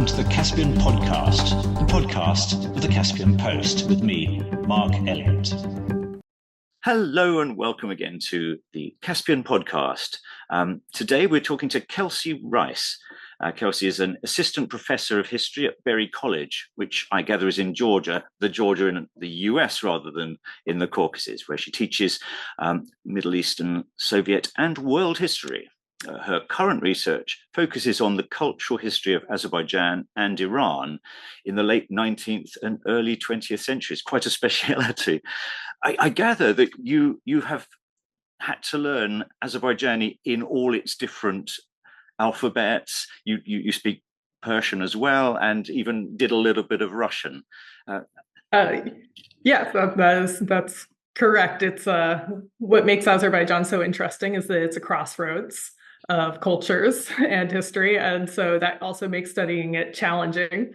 welcome to the Caspian Podcast, the podcast of the Caspian Post, with me, Mark Elliott. Hello and welcome again to the Caspian Podcast. Today we're talking to Kelsey Rice. Kelsey is an assistant professor of history at Berry College, which I gather is in Georgia in the US rather than in the Caucasus, where she teaches Middle Eastern, Soviet and world history. Her current research focuses on the cultural history of Azerbaijan and Iran in the late 19th and early 20th centuries. Quite a speciality. I gather that you have had to learn Azerbaijani in all its different alphabets. You speak Persian as well, and even did a little bit of Russian. Yes, that's correct. It's what makes Azerbaijan so interesting is that it's a crossroads of cultures and history, and so that also makes studying it challenging.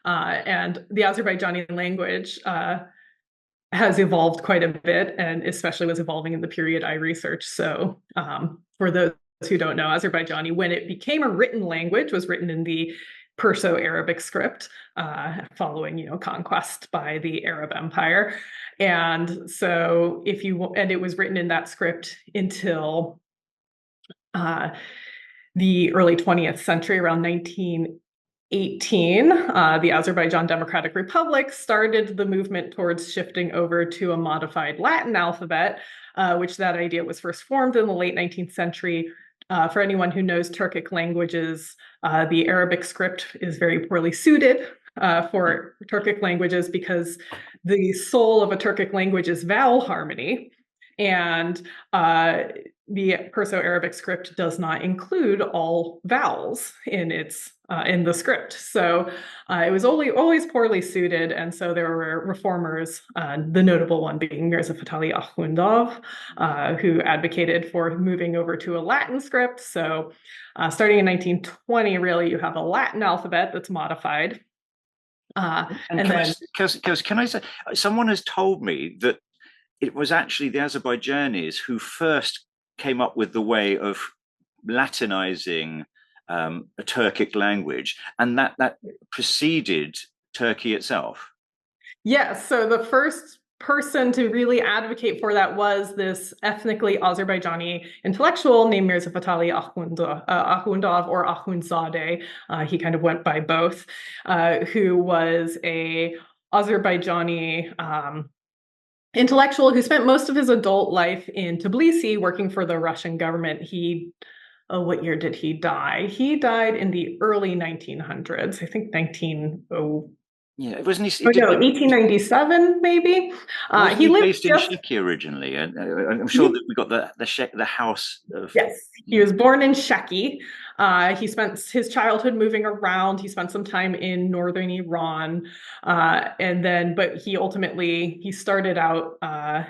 And the Azerbaijani language has evolved quite a bit, and especially was evolving in the period I researched. So for those who don't know, Azerbaijani, when it became a written language, was written in the Perso-Arabic script, following conquest by the Arab Empire. And so it was written in that script until the early 20th century, around 1918, the Azerbaijan Democratic Republic started the movement towards shifting over to a modified Latin alphabet, which that idea was first formed in the late 19th century. For anyone who knows Turkic languages, the Arabic script is very poorly suited for Turkic languages because the soul of a Turkic language is vowel harmony. And the Perso-Arabic script does not include all vowels in the script. So it was always poorly suited. And so there were reformers, the notable one being Mirza Fatali Akhundov, who advocated for moving over to a Latin script. So starting in 1920, really, you have a Latin alphabet that's modified. Kelsey, can I say, someone has told me that it was actually the Azerbaijanis who first came up with the way of Latinizing a Turkic language, and that preceded Turkey itself. Yes, so the first person to really advocate for that was this ethnically Azerbaijani intellectual named Mirza Fatali Akhundov or Akhundzadeh. He kind of went by both, who was a Azerbaijani intellectual who spent most of his adult life in Tbilisi working for the Russian government. What year did he die? He died in the early 1900s, I think 1900. Yeah, wasn't he? 1897 maybe. He lived based in Sheki originally, and I'm sure that we got the house of. Yes, he was born in Sheki. He spent his childhood moving around. He spent some time in northern Iran, but he started out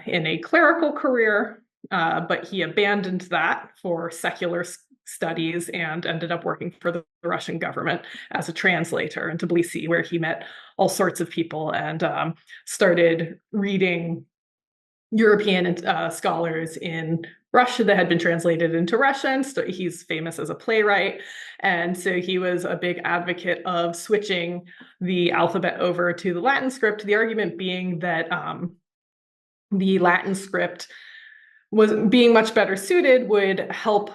in a clerical career, but he abandoned that for secular studies and ended up working for the Russian government as a translator in Tbilisi, where he met all sorts of people and started reading European scholars in Russia that had been translated into Russian. So he's famous as a playwright. And so he was a big advocate of switching the alphabet over to the Latin script, the argument being that the Latin script was being much better suited would help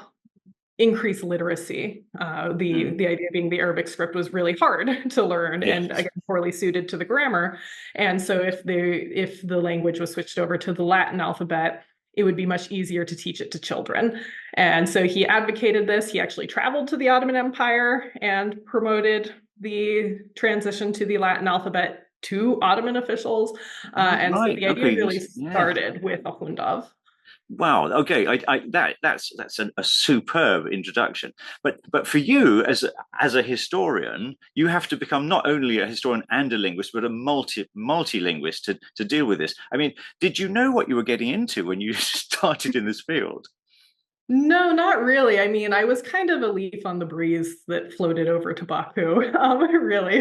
increase literacy. The idea being the Arabic script was really hard to learn, yes, and again poorly suited to the grammar. And so if the language was switched over to the Latin alphabet, it would be much easier to teach it to children. And so he advocated this. He actually traveled to the Ottoman Empire and promoted the transition to the Latin alphabet to Ottoman officials. So the idea really started with Akhundov. Wow. Okay. That's a superb introduction. But for you as a historian, you have to become not only a historian and a linguist, but a multi-linguist to deal with this. I mean, did you know what you were getting into when you started in this field? No, not really. I mean, I was kind of a leaf on the breeze that floated over to Baku. Really,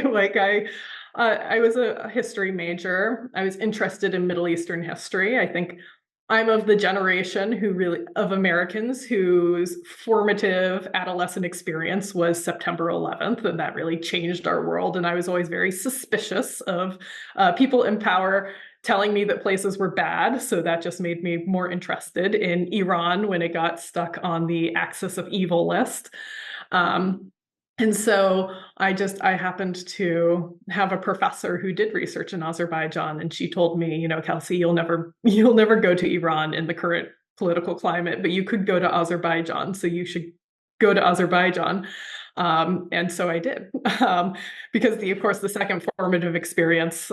I was a history major. I was interested in Middle Eastern history. I think I'm of the generation of Americans whose formative adolescent experience was September 11th, and that really changed our world. And I was always very suspicious of people in power telling me that places were bad. So that just made me more interested in Iran when it got stuck on the axis of evil list. Um, and so I happened to have a professor who did research in Azerbaijan, and she told me, Kelsey, you'll never go to Iran in the current political climate, but you could go to Azerbaijan, so you should go to Azerbaijan. And so I did, because of course, the second formative experience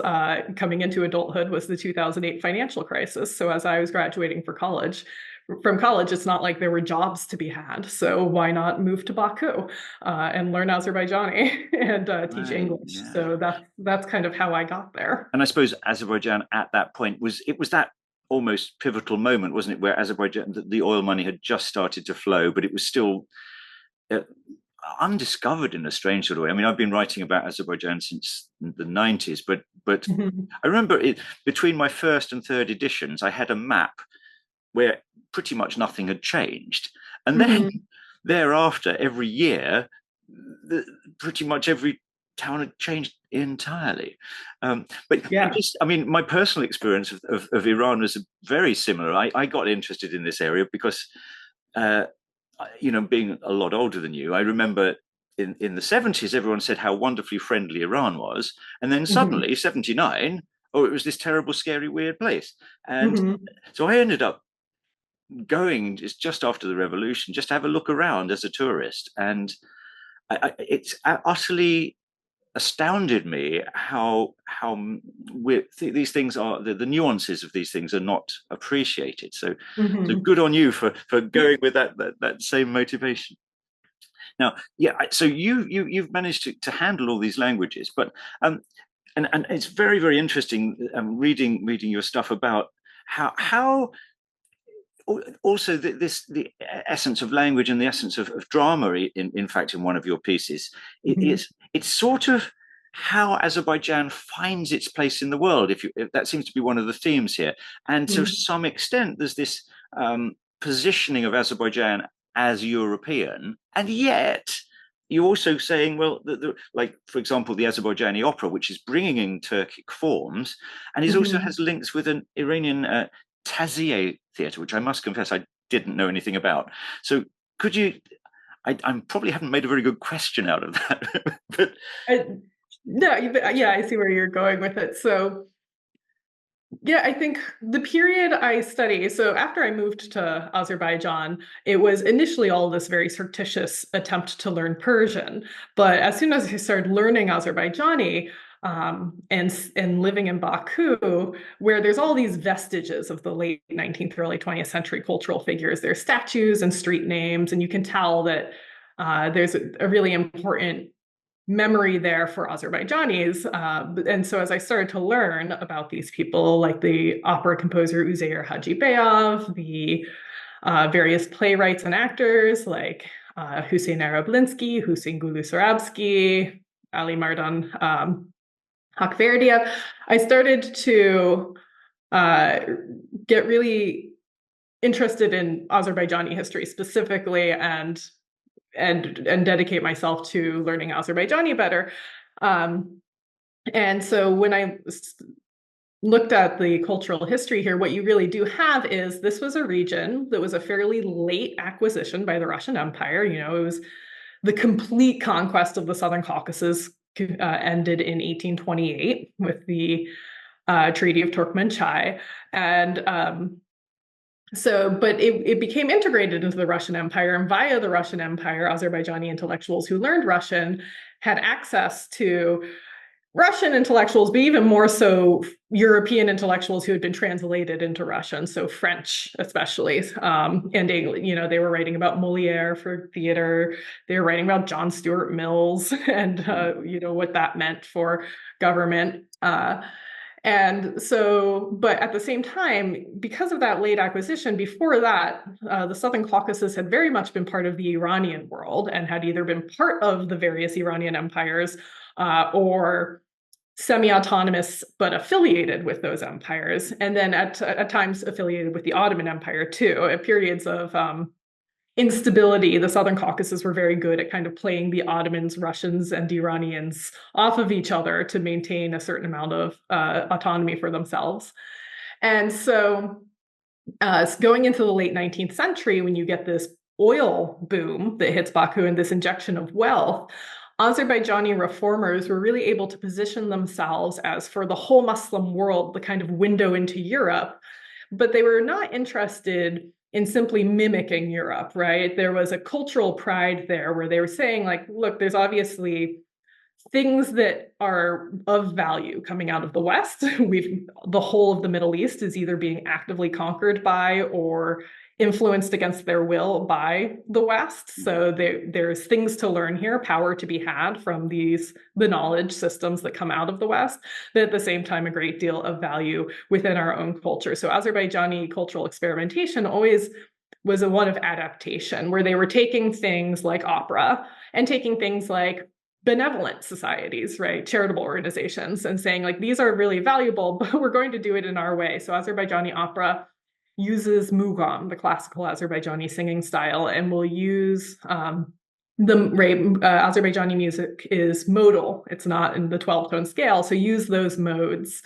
coming into adulthood was the 2008 financial crisis. So as I was graduating from college, it's not like there were jobs to be had. So why not move to Baku and learn Azerbaijani and teach English? Yeah. So that's kind of how I got there. And I suppose Azerbaijan at that point was that almost pivotal moment, wasn't it, where Azerbaijan, the oil money had just started to flow, but it was still undiscovered in a strange sort of way. I mean, I've been writing about Azerbaijan since the 90s, but I remember between my first and third editions, I had a map where pretty much nothing had changed. And then thereafter, every year, pretty much every town had changed entirely. But yeah. My personal experience of Iran was very similar. I got interested in this area because, being a lot older than you, I remember in the 70s, everyone said how wonderfully friendly Iran was. And then suddenly, 79, it was this terrible, scary, weird place. And so I ended up going just after the revolution, just to have a look around as a tourist. And it's utterly astounded me how these things are, the nuances of these things are not appreciated. So good on you for going with that same motivation. Now, so you've managed to handle all these languages, but and it's very, very interesting reading your stuff about how also the essence of language and the essence of drama, in fact, in one of your pieces, it's sort of how Azerbaijan finds its place in the world. If that seems to be one of the themes here, and to some extent, there's this positioning of Azerbaijan as European, and yet you're also saying, well, like, for example, the Azerbaijani opera, which is bringing in Turkic forms, and it also has links with an Iranian Taziye theatre, which I must confess I didn't know anything about. So could you, I probably haven't made a very good question out of that, but I see where you're going with it. So I think the period I study, so after I moved to Azerbaijan, it was initially all this very surreptitious attempt to learn Persian. But as soon as I started learning Azerbaijani, and living in Baku, where there's all these vestiges of the late 19th, early 20th century cultural figures. There's statues and street names, and you can tell that there's a really important memory there for Azerbaijanis. And so as I started to learn about these people, like the opera composer Uzeyir Hajibeyov, the various playwrights and actors like Hüseyin Arablinsky, Hüseyin Gulu-Sorabsky, Ali Mardan Hakverdiyev, I started to get really interested in Azerbaijani history specifically, and dedicate myself to learning Azerbaijani better. And so when I looked at the cultural history here, what you really do have is this was a region that was a fairly late acquisition by the Russian Empire. It was the complete conquest of the Southern Caucasus ended in 1828 with the Treaty of Turkmenchai. And but it became integrated into the Russian Empire, and via the Russian Empire, Azerbaijani intellectuals who learned Russian had access to Russian intellectuals, but even more so European intellectuals who had been translated into Russian, so French especially, and English. They were writing about Molière for theater. They were writing about John Stuart Mills and what that meant for government. And so, but at the same time, because of that late acquisition, before that, the Southern Caucasus had very much been part of the Iranian world and had either been part of the various Iranian empires or semi-autonomous but affiliated with those empires, and then at times affiliated with the Ottoman Empire too. At periods of instability, the Southern Caucasus were very good at kind of playing the Ottomans, Russians, and Iranians off of each other to maintain a certain amount of autonomy for themselves. And so going into the late 19th century, when you get this oil boom that hits Baku and this injection of wealth, Azerbaijani reformers were really able to position themselves as, for the whole Muslim world, the kind of window into Europe. But they were not interested in simply mimicking Europe, right? There was a cultural pride there where they were saying, like, look, there's obviously things that are of value coming out of the West. The whole of the Middle East is either being actively conquered by or influenced against their will by the West. So there's things to learn here, power to be had from the knowledge systems that come out of the West, but at the same time, a great deal of value within our own culture. So Azerbaijani cultural experimentation always was a one of adaptation, where they were taking things like opera and taking things like benevolent societies, right, charitable organizations, and saying, like, these are really valuable, but we're going to do it in our way. So Azerbaijani opera uses mugam, the classical Azerbaijani singing style, and will use Azerbaijani music is modal. It's not in the 12-tone scale, so use those modes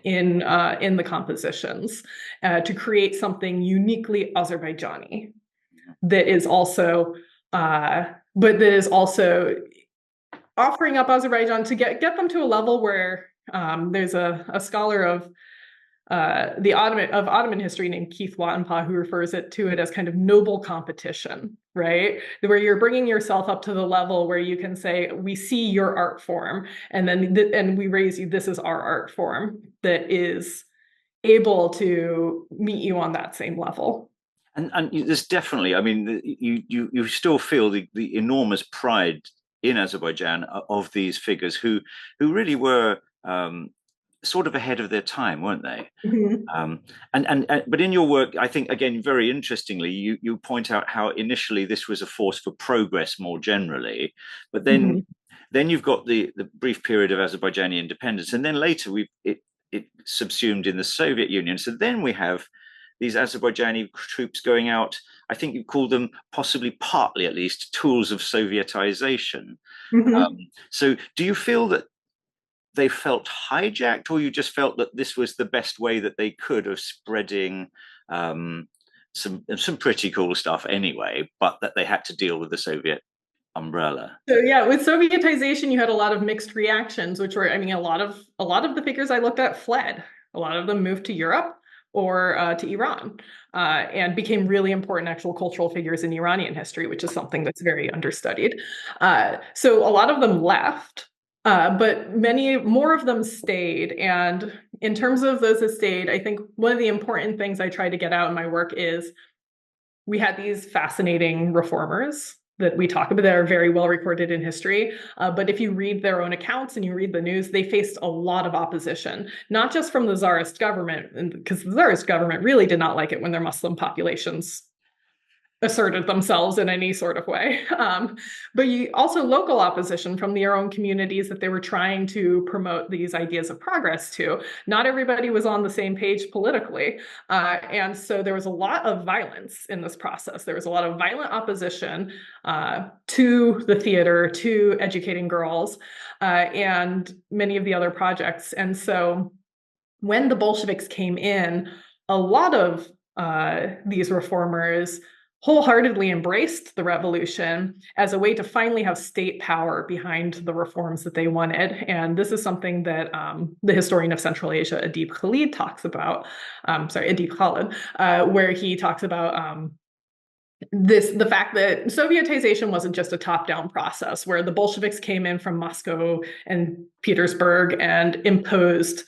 in the compositions to create something uniquely Azerbaijani that is also, offering up Azerbaijan to get them to a level where there's a scholar of Ottoman history named Keith Wattenpaugh who refers to it as kind of noble competition, right? Where you're bringing yourself up to the level where you can say, we see your art form, and then and we raise you. This is our art form that is able to meet you on that same level. And there's definitely, I mean, you still feel the enormous pride in Azerbaijan of these figures who really were sort of ahead of their time, weren't they? Mm-hmm. But in your work, I think, again, very interestingly, you point out how initially this was a force for progress more generally, but then you've got the brief period of Azerbaijani independence, and then later it subsumed in the Soviet Union. So then we have these Azerbaijani troops going out. I think you call them, possibly partly at least, tools of Sovietization. Mm-hmm. So do you feel that they felt hijacked, or you just felt that this was the best way that they could of spreading some pretty cool stuff anyway, but that they had to deal with the Soviet umbrella? So yeah, with Sovietization, you had a lot of mixed reactions, which were, I mean, a lot of the figures I looked at fled. A lot of them moved to Europe or to Iran, and became really important actual cultural figures in Iranian history, which is something that's very understudied. So a lot of them left. But many more of them stayed. And in terms of those that stayed, I think one of the important things I try to get out in my work is we had these fascinating reformers that we talk about that are very well recorded in history. But if you read their own accounts and you read the news, they faced a lot of opposition, not just from the Tsarist government, because the Tsarist government really did not like it when their Muslim populations asserted themselves in any sort of way. But you also local opposition from their own communities that they were trying to promote these ideas of progress to. Not everybody was on the same page politically. And so there was a lot of violence in this process. There was a lot of violent opposition to the theater, to educating girls, and many of the other projects. And so when the Bolsheviks came in, a lot of these reformers wholeheartedly embraced the revolution as a way to finally have state power behind the reforms that they wanted. And this is something that the historian of Central Asia, Adib Khalid, talks about, Adib Khalid, where he talks about the fact that Sovietization wasn't just a top-down process where the Bolsheviks came in from Moscow and Petersburg and imposed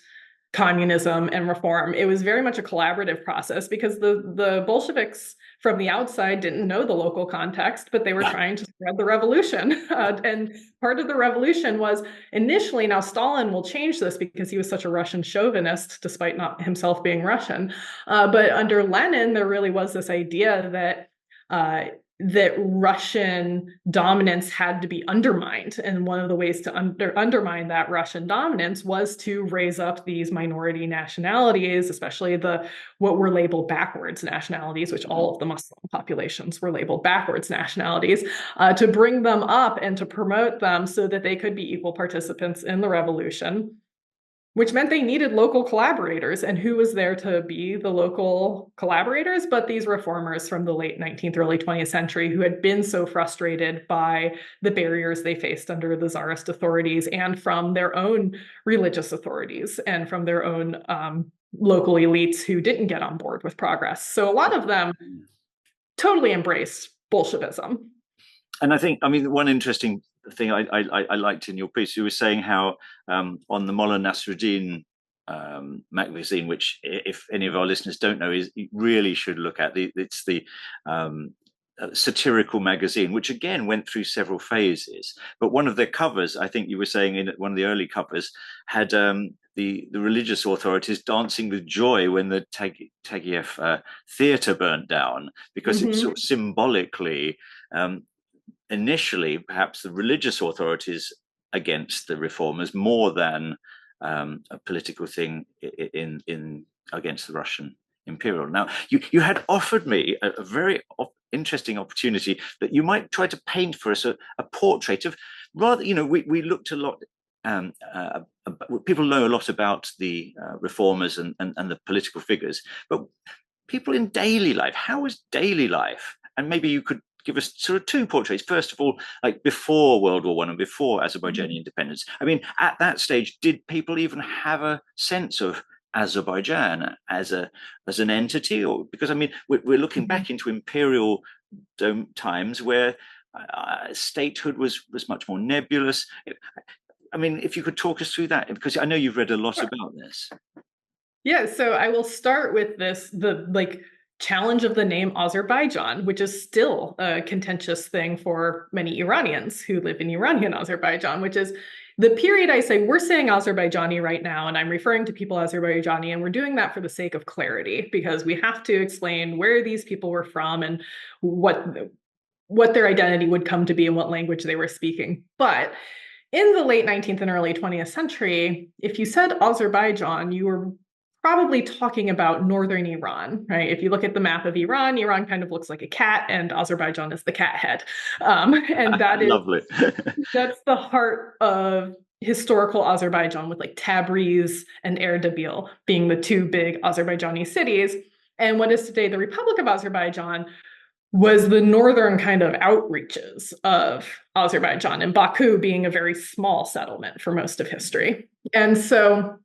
communism and reform. It was very much a collaborative process because the Bolsheviks from the outside didn't know the local context, but they were trying to spread the revolution. And part of the revolution was initially, now Stalin will change this because he was such a Russian chauvinist, despite not himself being Russian. But under Lenin, there really was this idea that that Russian dominance had to be undermined. And one of the ways to undermine that Russian dominance was to raise up these minority nationalities, especially what were labeled backwards nationalities, which all of the Muslim populations were labeled backwards nationalities, to bring them up and to promote them so that they could be equal participants in the revolution, which meant they needed local collaborators. And who was there to be the local collaborators but these reformers from the late 19th, early 20th century who had been so frustrated by the barriers they faced under the Tsarist authorities and from their own religious authorities and from their own local elites who didn't get on board with progress. So a lot of them totally embraced Bolshevism. And I think, one interesting thing I liked in your piece, you were saying how on the Mullah Nasruddin magazine, which if any of our listeners don't know, you really should look at. It's the satirical magazine, which again went through several phases. But one of their covers, I think you were saying in one of the early covers, had the religious authorities dancing with joy when the Tagiev theatre burnt down, because it sort of symbolically initially perhaps the religious authorities against the reformers more than a political thing in against the Russian imperial. Now, you had offered me a very interesting opportunity that you might try to paint for us a portrait of rather, we looked a lot, people know a lot about the reformers and the political figures, but people in daily life, how was daily life? And maybe you could give us sort of two portraits. First of all, like before World War I and before Azerbaijani independence. At that stage, did people even have a sense of Azerbaijan as an entity? Or because we're looking back into imperial times where statehood was much more nebulous. If you could talk us through that, because I know you've read a lot about this. Yeah, so I will start with the challenge of the name Azerbaijan, which is still a contentious thing for many Iranians who live in Iranian Azerbaijan, which is the period I say we're saying Azerbaijani right now, and I'm referring to people Azerbaijani, and we're doing that for the sake of clarity, because we have to explain where these people were from and what their identity would come to be and what language they were speaking. But in the late 19th and early 20th century, if you said Azerbaijan, you were probably talking about northern Iran, right? If you look at the map of Iran, Iran kind of looks like a cat, and Azerbaijan is the cat head. And that is lovely. That's the heart of historical Azerbaijan, with like Tabriz and Erdebil being the two big Azerbaijani cities. And what is today the Republic of Azerbaijan was the northern kind of outreaches of Azerbaijan, and Baku being a very small settlement for most of history. And so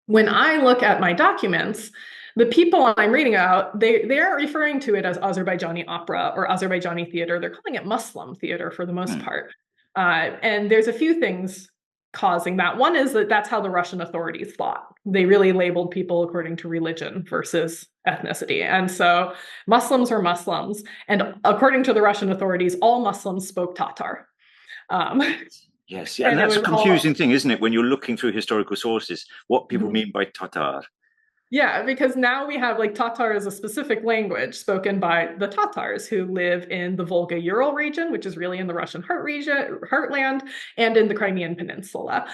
when I look at my documents, the people I'm reading about, they aren't referring to it as Azerbaijani opera or Azerbaijani theater. They're calling it Muslim theater for the most part. And there's a few things causing that. One is that that's how the Russian authorities thought. They really labeled people according to religion versus ethnicity. And so Muslims are Muslims. And according to the Russian authorities, all Muslims spoke Tatar. Yes, yeah, and that's a confusing thing, isn't it? When you're looking through historical sources, what people mean by Tatar. Yeah, because now we have Tatar is a specific language spoken by the Tatars who live in the Volga-Ural region, which is really in the Russian heartland, and in the Crimean Peninsula.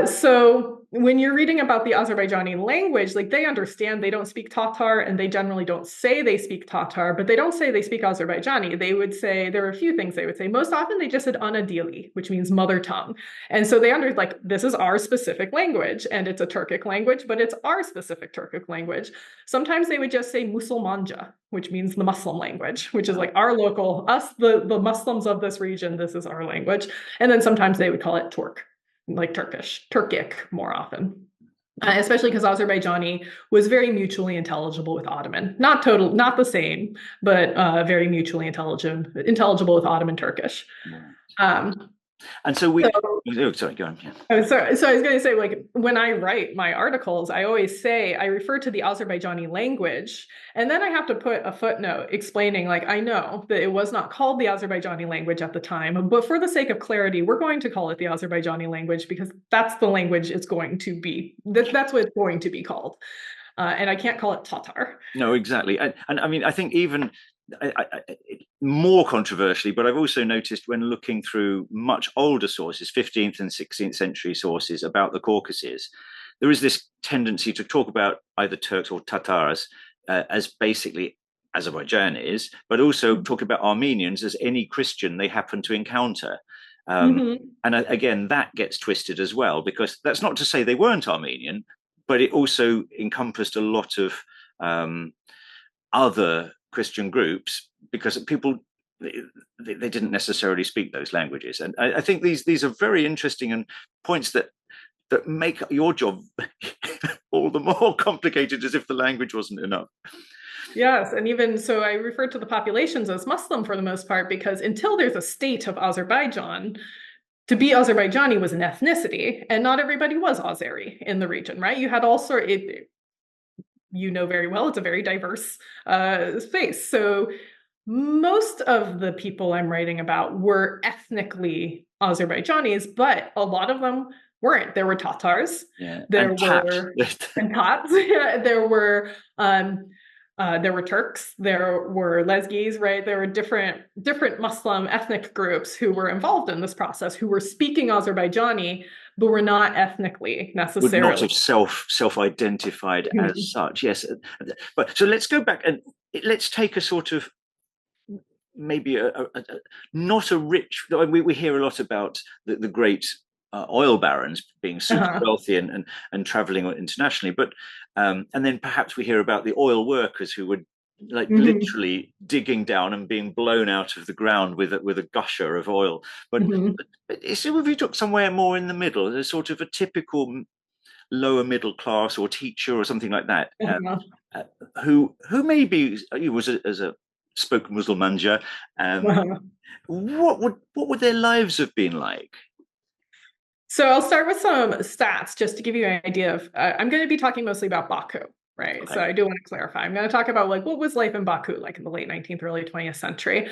So when you're reading about the Azerbaijani language, they understand they don't speak Tatar, and they generally don't say they speak Tatar, but they don't say they speak Azerbaijani. They would say, there are a few things they would say. Most often they just said Anadili, which means mother tongue. And so they understand, this is our specific language, and it's a Turkic language, but it's our specific Turkic language. Sometimes they would just say Musulmanja, which means the Muslim language, which is our local, us, the Muslims of this region, this is our language. And then sometimes they would call it Turk. Turkic more often, especially because Azerbaijani was very mutually intelligible with Ottoman. Not the same, but very mutually intelligible with Ottoman Turkish. And so sorry, go on. Yeah. Oh, sorry. So I was going to say, when I write my articles, I always say I refer to the Azerbaijani language, and then I have to put a footnote explaining, I know that it was not called the Azerbaijani language at the time, but for the sake of clarity, we're going to call it the Azerbaijani language because that's the language it's going to be. That's what it's going to be called. And I can't call it Tatar. No, exactly. And I think even more controversially, but I've also noticed when looking through much older sources, 15th and 16th century sources about the Caucasus, there is this tendency to talk about either Turks or Tatars as basically Azerbaijanis, but also talk about Armenians as any Christian they happen to encounter. And again, that gets twisted as well, because that's not to say they weren't Armenian, but it also encompassed a lot of other Christian groups, because people they didn't necessarily speak those languages. And I think these are very interesting and points that make your job all the more complicated, as if the language wasn't enough. Yes, and even so, I refer to the populations as Muslim for the most part, because until there's a state of Azerbaijan, to be Azerbaijani was an ethnicity, and not everybody was Azeri in the region, right? You had all sorts. You know very well, it's a very diverse space. So most of the people I'm writing about were ethnically Azerbaijanis, but a lot of them weren't. There were Tatars. Yeah. There were and Tats. Yeah, there were Turks, there were Lezgis, right? There were different Muslim ethnic groups who were involved in this process, who were speaking Azerbaijani, but were not ethnically necessarily. Would not have self-identified as such. Yes, but so let's go back and let's take a sort of maybe not a rich. We hear a lot about the great oil barons being super wealthy and traveling internationally, but and then perhaps we hear about the oil workers who would literally digging down and being blown out of the ground with a gusher of oil. But so if you took somewhere more in the middle, a sort of a typical lower middle class or teacher or something like that, who maybe was as a spoken Muslim manja, what would their lives have been like? So I'll start with some stats just to give you an idea of, I'm going to be talking mostly about Baku, right? Okay. So I do want to clarify. I'm going to talk about what was life in Baku like in the late 19th, early 20th century,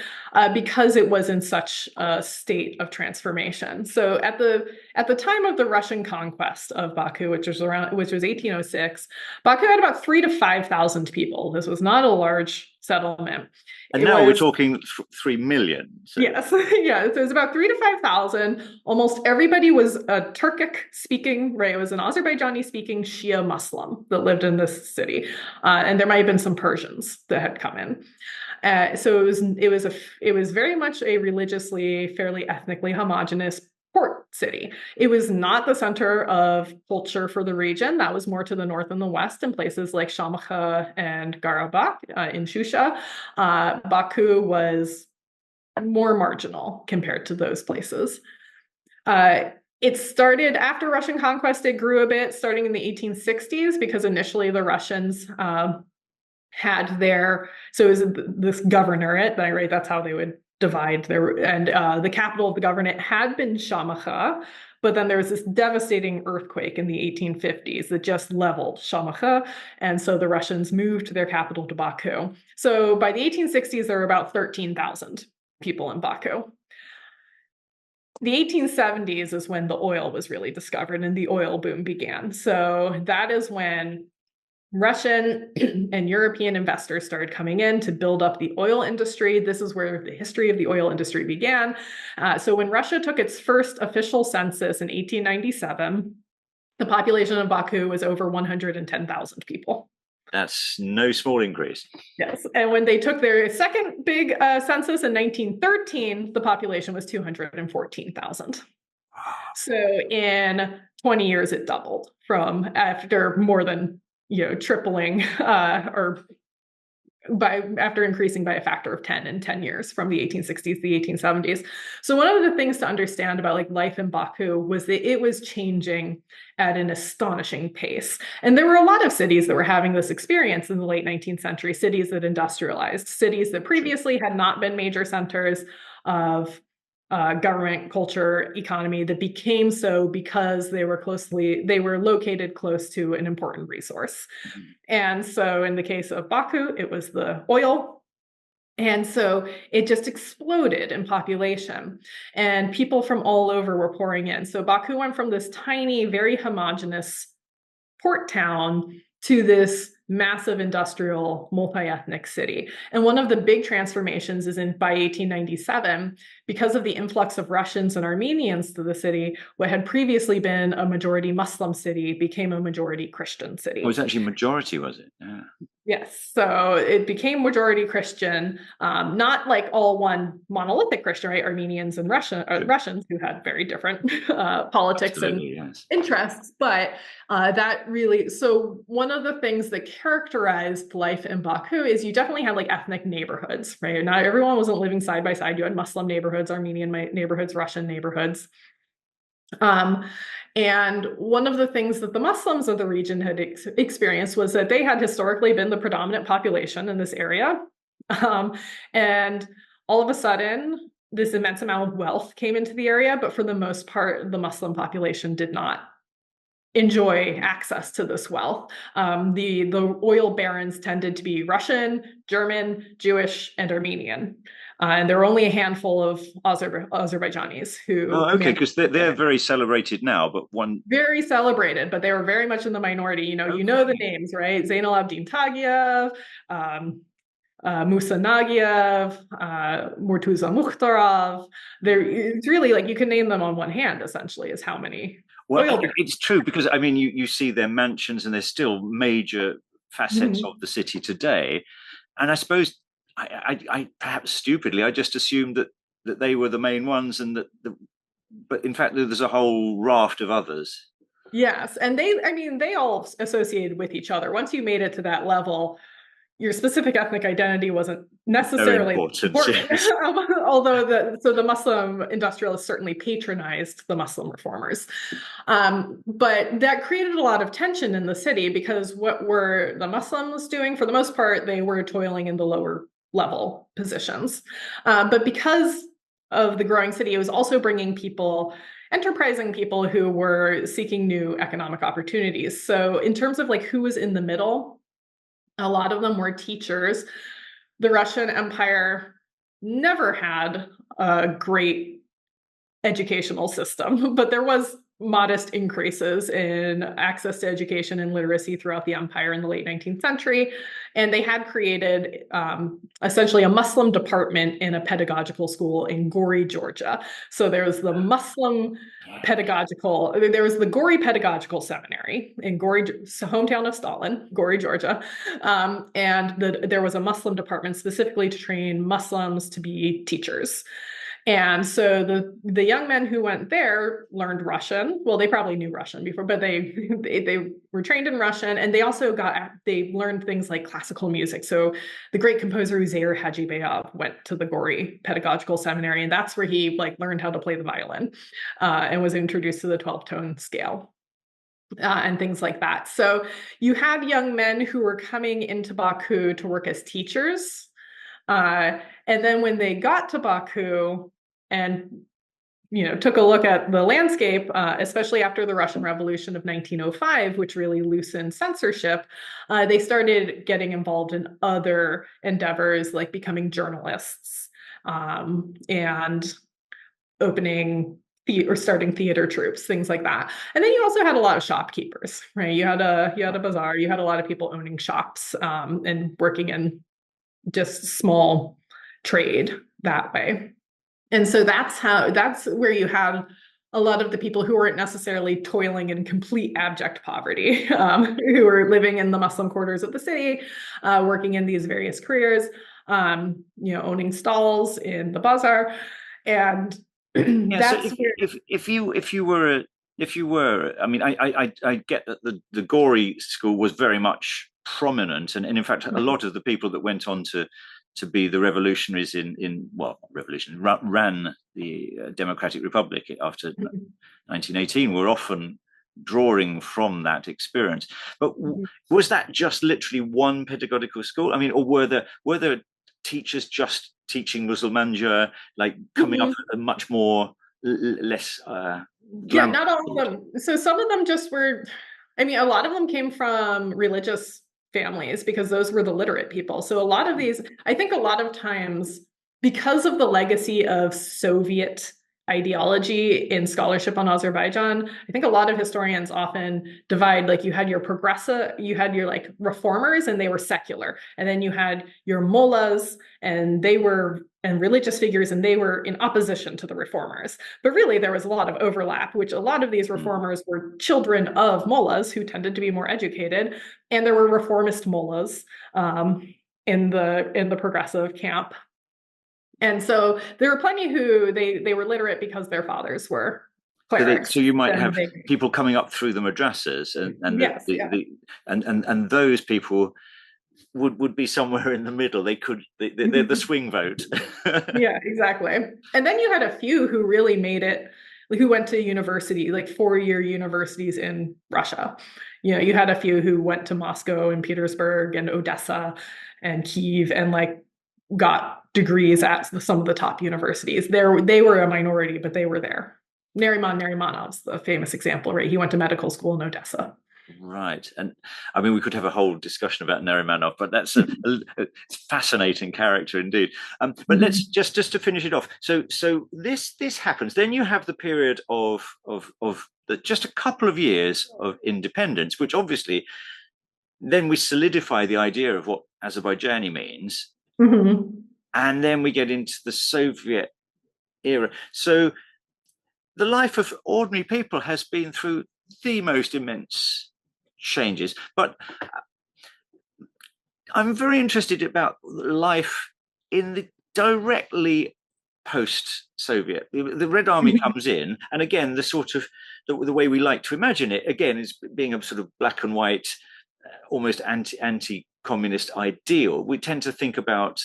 because it was in such a state of transformation. So at the time of the Russian conquest of Baku, which was 1806, Baku had about 3,000 to 5,000 people. This was not a large settlement. And now we're talking 3 million. So. Yes, yeah. So it was about 3,000 to 5,000. Almost everybody was a Turkic speaking, right? It was an Azerbaijani speaking Shia Muslim that lived in this city, and there might have been some Persians that had come in. So it was very much a religiously, fairly ethnically homogenous port city. It was not the center of culture for the region. That was more to the north and the west in places like Shamakha and Karabakh in Shusha. Baku was more marginal compared to those places. It started after Russian conquest. It grew a bit starting in the 1860s because initially the Russians had so it was this governorate, right? That's how they would divide there, and the capital of the governorate had been Shamakha, but then there was this devastating earthquake in the 1850s that just leveled Shamakha, and so the Russians moved their capital to Baku. So by the 1860s, there were about 13,000 people in Baku. The 1870s is when the oil was really discovered and the oil boom began. So that is when Russian and European investors started coming in to build up the oil industry. This is where the history of the oil industry began. So when Russia took its first official census in 1897, the population of Baku was over 110,000 people. That's no small increase. Yes. And when they took their second big census in 1913, the population was 214,000. So in 20 years, it doubled from after more than tripling after increasing by a factor of 10 in 10 years from the 1860s to the 1870s. So one of the things to understand about life in Baku was that it was changing at an astonishing pace. And there were a lot of cities that were having this experience in the late 19th century, cities that industrialized, cities that previously had not been major centers of government, culture, economy, that became so because they were located close to an important resource. And so in the case of Baku, it was the oil. And so it just exploded in population, and people from all over were pouring in. So Baku went from this tiny, very homogeneous port town to this massive industrial, multi-ethnic city. And one of the big transformations is by 1897, because of the influx of Russians and Armenians to the city, what had previously been a majority Muslim city became a majority Christian city. Oh, it was actually majority, was it? Yeah. Yes, so it became majority Christian, not like all one monolithic Christian, right? Armenians and Russians who had very different politics and interests, but that really, so one of the things that characterized life in Baku is you definitely had like ethnic neighborhoods, right? Not everyone wasn't living side by side. You had Muslim neighborhoods, Armenian neighborhoods, Russian neighborhoods. And one of the things that the Muslims of the region had experienced was that they had historically been the predominant population in this area. And all of a sudden, this immense amount of wealth came into the area, but for the most part, the Muslim population did not enjoy access to this wealth. The oil barons tended to be Russian, German, Jewish, and Armenian. And there were only a handful of Azerbaijanis who... Oh, okay, because they're very celebrated now, but one... Very celebrated, but they were very much in the minority. You know, okay. You know the names, right? Zainal Abdin Tagiev, Musa Nagiev, Murtuza Mukhtarov. It's really like you can name them on one hand, essentially, is how many... Well, it's true, because, I mean, you see their mansions and they're still major facets of the city today. And I suppose... I perhaps stupidly, I just assumed that they were the main ones, and but in fact, there's a whole raft of others. Yes, and they all associated with each other. Once you made it to that level, your specific ethnic identity wasn't necessarily important. Yes. Although the Muslim industrialists certainly patronized the Muslim reformers. But that created a lot of tension in the city, because what were the Muslims doing? For the most part, they were toiling in the lower level positions. But because of the growing city, it was also bringing people, enterprising people who were seeking new economic opportunities. So in terms of like who was in the middle, a lot of them were teachers. The Russian Empire never had a great educational system, but there was modest increases in access to education and literacy throughout the empire in the late 19th century. And they had created essentially a Muslim department in a pedagogical school in Gori, Georgia. So there was the Muslim pedagogical, there was the Gori Pedagogical Seminary in Gori, hometown of Stalin, Gori, Georgia. And there was a Muslim department specifically to train Muslims to be teachers. And so the young men who went there learned Russian. Well, they probably knew Russian before, but they were trained in Russian, and they also they learned things like classical music. So the great composer Uzair Hajibeyov went to the Gori Pedagogical Seminary, and that's where he learned how to play the violin and was introduced to the 12-tone scale. And things like that. So you had young men who were coming into Baku to work as teachers. And then when they got to Baku and, took a look at the landscape, especially after the Russian Revolution of 1905, which really loosened censorship, they started getting involved in other endeavors like becoming journalists and starting theater troupes, things like that. And then you also had a lot of shopkeepers, right? You had a bazaar, you had a lot of people owning shops and working in just small trade that way. And so that's where you have a lot of the people who weren't necessarily toiling in complete abject poverty, who were living in the Muslim quarters of the city, working in these various careers, owning stalls in the bazaar. And that's so if you were, I mean, I get that the Gori school was very much prominent, and in fact, a lot of the people that went on to be the revolutionaries ran the Democratic Republic after 1918 were often drawing from that experience. But was that just literally one pedagogical school? I mean, or were there teachers just teaching Musulmanja, like coming up with a much more less not all of them. So some of them just were, I mean, a lot of them came from religious families because those were the literate people. So a lot of these, I think a lot of times, because of the legacy of Soviet ideology in scholarship on Azerbaijan. I think a lot of historians often divide, like you had your like reformers, and they were secular. And then you had your mullahs, and they were and religious figures, and they were in opposition to the reformers. But really there was a lot of overlap, which a lot of these reformers were children of mullahs who tended to be more educated. And there were reformist mullahs in the progressive camp. And so there were plenty who they were literate because their fathers were clerics. So you might have people coming up through the madrasas, and yes, and those people would be somewhere in the middle. They're the swing vote. Yeah, exactly. And then you had a few who really made it, who went to university, like 4-year universities in Russia. You had a few who went to Moscow and Petersburg and Odessa and Kyiv, and like got degrees at some of the top universities. They were a minority, but they were there. Nariman Narimanov's the famous example, right? He went to medical school in Odessa. Right. And I mean, we could have a whole discussion about Narimanov, but that's a fascinating character indeed. But let's just to finish it off. So this happens. Then you have the period of just a couple of years of independence, which obviously then we solidify the idea of what Azerbaijani means. And then we get into the Soviet era. So the life of ordinary people has been through the most immense changes. But I'm very interested about life in the directly post-Soviet. The Red Army comes in, and again, the sort of the way we like to imagine it, again, is being a sort of black and white, almost anti-communist ideal. We tend to think about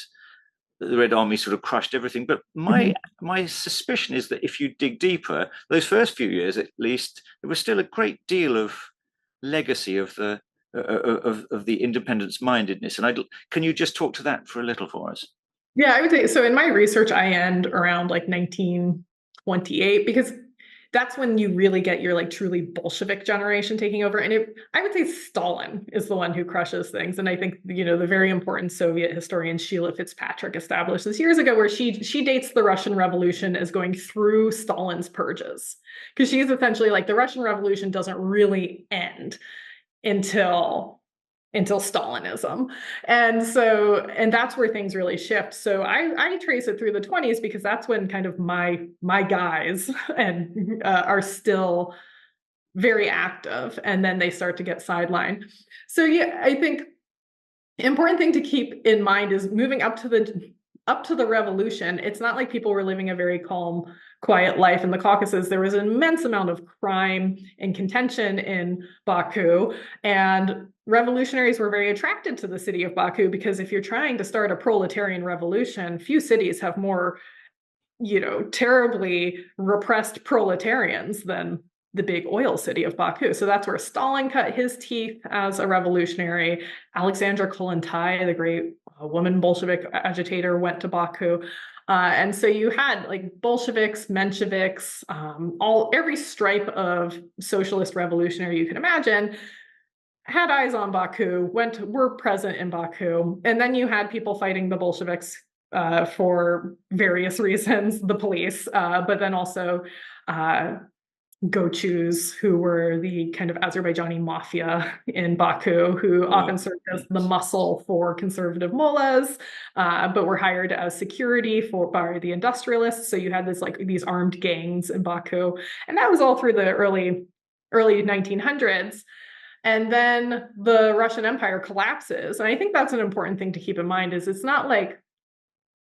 the Red Army sort of crushed everything. But my suspicion is that if you dig deeper, those first few years at least, there was still a great deal of legacy of the independence mindedness. And can you just talk to that for a little for us? Yeah, I would say so. In my research, I end around like 1928, because that's when you really get your like truly Bolshevik generation taking over. And I would say Stalin is the one who crushes things. And I think, the very important Soviet historian Sheila Fitzpatrick established this years ago, where she dates the Russian Revolution as going through Stalin's purges. Because she's essentially like, the Russian Revolution doesn't really end until Stalinism. And that's where things really shift. So I trace it through the 20s, because that's when kind of my guys and are still very active, and then they start to get sidelined. So yeah, I think important thing to keep in mind is moving up to the revolution. It's not like people were living a very calm, quiet life in the Caucasus. There was an immense amount of crime and contention in Baku, and revolutionaries were very attracted to the city of Baku, because if you're trying to start a proletarian revolution, few cities have more, terribly repressed proletarians than the big oil city of Baku. So that's where Stalin cut his teeth as a revolutionary. Alexandra Kollontai, the great woman Bolshevik agitator, went to Baku. And so you had like Bolsheviks, Mensheviks, every stripe of socialist revolutionary you can imagine had eyes on Baku, were present in Baku. And then you had people fighting the Bolsheviks for various reasons, the police, but then also Gochus, who were the kind of Azerbaijani mafia in Baku, who often served as the muscle for conservative mullahs, but were hired as security by the industrialists. So you had these armed gangs in Baku, and that was all through the early 1900s. And then the Russian Empire collapses. And I think that's an important thing to keep in mind, is it's not like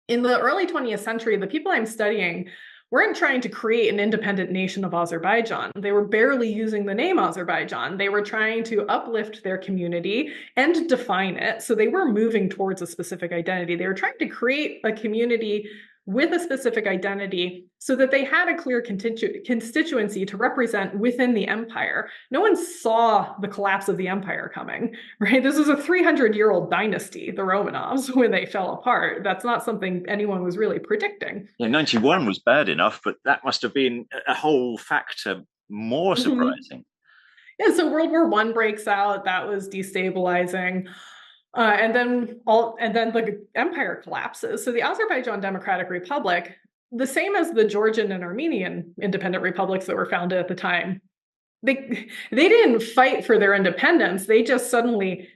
in the early 20th century, the people I'm studying weren't trying to create an independent nation of Azerbaijan. They were barely using the name Azerbaijan. They were trying to uplift their community and define it. So they were moving towards a specific identity. They were trying to create a community with a specific identity so that they had a clear constituency to represent within the empire. No one saw the collapse of the empire coming, right? This was a 300-year-old dynasty, the Romanovs, when they fell apart. That's not something anyone was really predicting. Yeah, 91 was bad enough, but that must have been a whole factor more surprising. Yeah, so World War I breaks out. That was destabilizing. And then the empire collapses. So the Azerbaijan Democratic Republic the same as the Georgian and Armenian independent republics that were founded at the time. They didn't fight for their independence. They just suddenly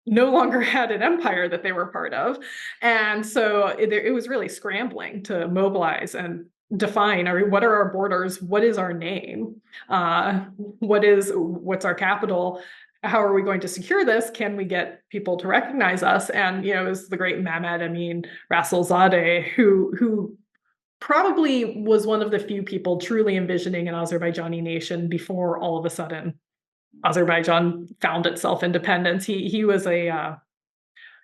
no longer had an empire that they were part of. And so it was really scrambling to mobilize and define, what are our borders? What is our name? What's our capital? How are we going to secure this? Can we get people to recognize us? And, it was the great Mehmed Emin Rasulzadeh who probably was one of the few people truly envisioning an Azerbaijani nation before all of a sudden Azerbaijan found itself independence. He was a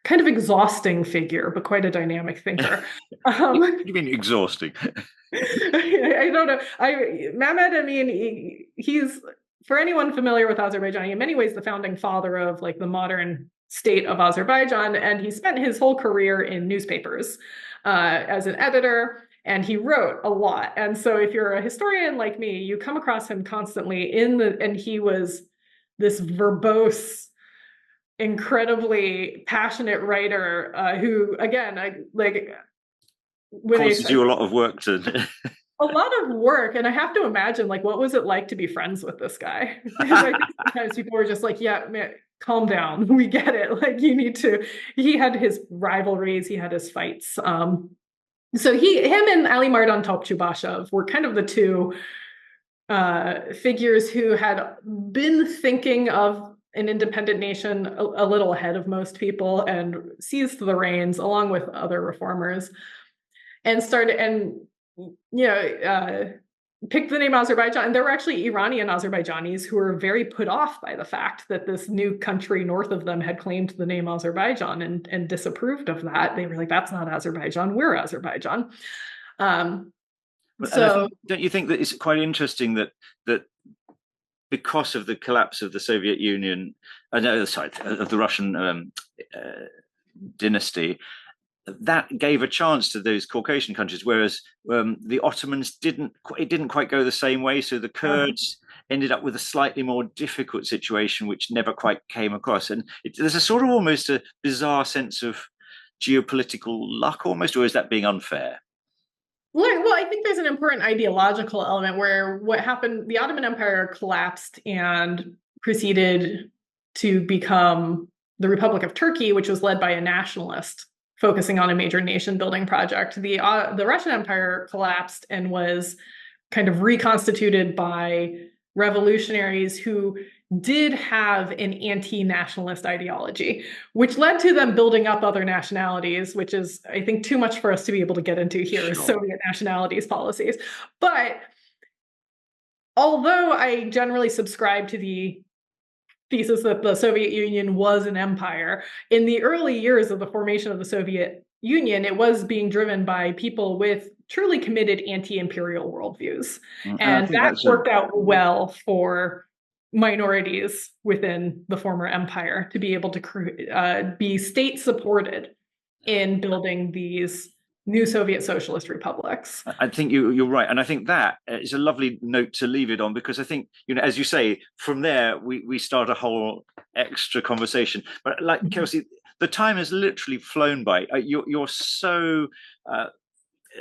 kind of exhausting figure, but quite a dynamic thinker. What do you mean exhausting? I don't know. Mehmed Emin, he's, for anyone familiar with Azerbaijan, in many ways the founding father of like the modern state of Azerbaijan, and he spent his whole career in newspapers as an editor. And he wrote a lot. And so if you're a historian like me, you come across him constantly and he was this verbose, incredibly passionate writer who, again, causes you a lot of work to... a lot of work. And I have to imagine, what was it like to be friends with this guy? Sometimes people were just like, yeah, man, calm down. We get it. You need to, he had his rivalries, he had his fights. So him and Ali Mardan Topçubashev were kind of the two figures who had been thinking of an independent nation a little ahead of most people and seized the reins along with other reformers and picked the name Azerbaijan. And there were actually Iranian Azerbaijanis who were very put off by the fact that this new country north of them had claimed the name Azerbaijan and disapproved of that. They were like, that's not Azerbaijan, we're Azerbaijan. So don't you think that it's quite interesting that because of the collapse of the Soviet Union, of the Russian dynasty, that gave a chance to those Caucasian countries, whereas the Ottomans didn't quite go the same way. So the Kurds ended up with a slightly more difficult situation, which never quite came across. And there's a sort of almost a bizarre sense of geopolitical luck almost, or is that being unfair? Well, I think there's an important ideological element where what happened, the Ottoman Empire collapsed and proceeded to become the Republic of Turkey, which was led by a nationalist focusing on a major nation building project. The Russian Empire collapsed and was kind of reconstituted by revolutionaries who did have an anti-nationalist ideology, which led to them building up other nationalities, which is, I think, too much for us to be able to get into here, sure. Soviet nationalities policies. But although I generally subscribe to the thesis that the Soviet Union was an empire, in the early years of the formation of the Soviet Union, it was being driven by people with truly committed anti-imperial worldviews. And that worked out well for minorities within the former empire to be able to be state supported in building these new Soviet socialist republics. I think you're right. And I think that is a lovely note to leave it on, because I think, as you say, from there, we start a whole extra conversation. But like Kelsey, the time has literally flown by. You're so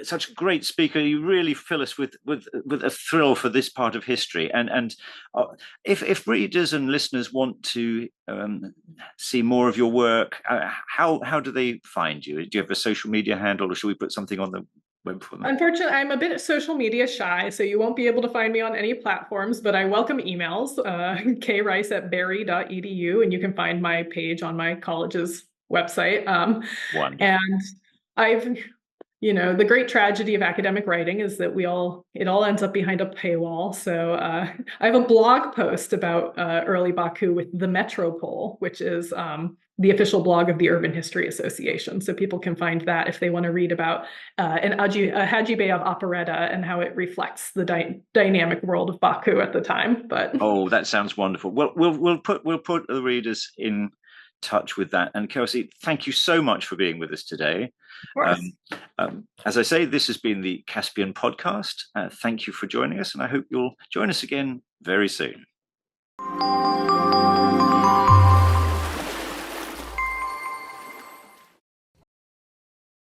such a great speaker. You really fill us with a thrill for this part of history. And if readers and listeners want to see more of your work, how do they find you? Do you have a social media handle, or should we put something on the web for them? Unfortunately, I'm a bit social media shy, so you won't be able to find me on any platforms, but I welcome emails, krice@berry.edu, and you can find my page on my college's website. And I've... the great tragedy of academic writing is that it all ends up behind a paywall. So I have a blog post about early Baku with the Metropole, which is the official blog of the Urban History Association. So people can find that if they want to read about a Hagi Beyov operetta and how it reflects the dynamic world of Baku at the time. But that sounds wonderful. Well, we'll put the readers in touch with that. And Kelsey, thank you so much for being with us today. As I say, this has been the Caspian Podcast. Thank you for joining us, and I hope you'll join us again very soon.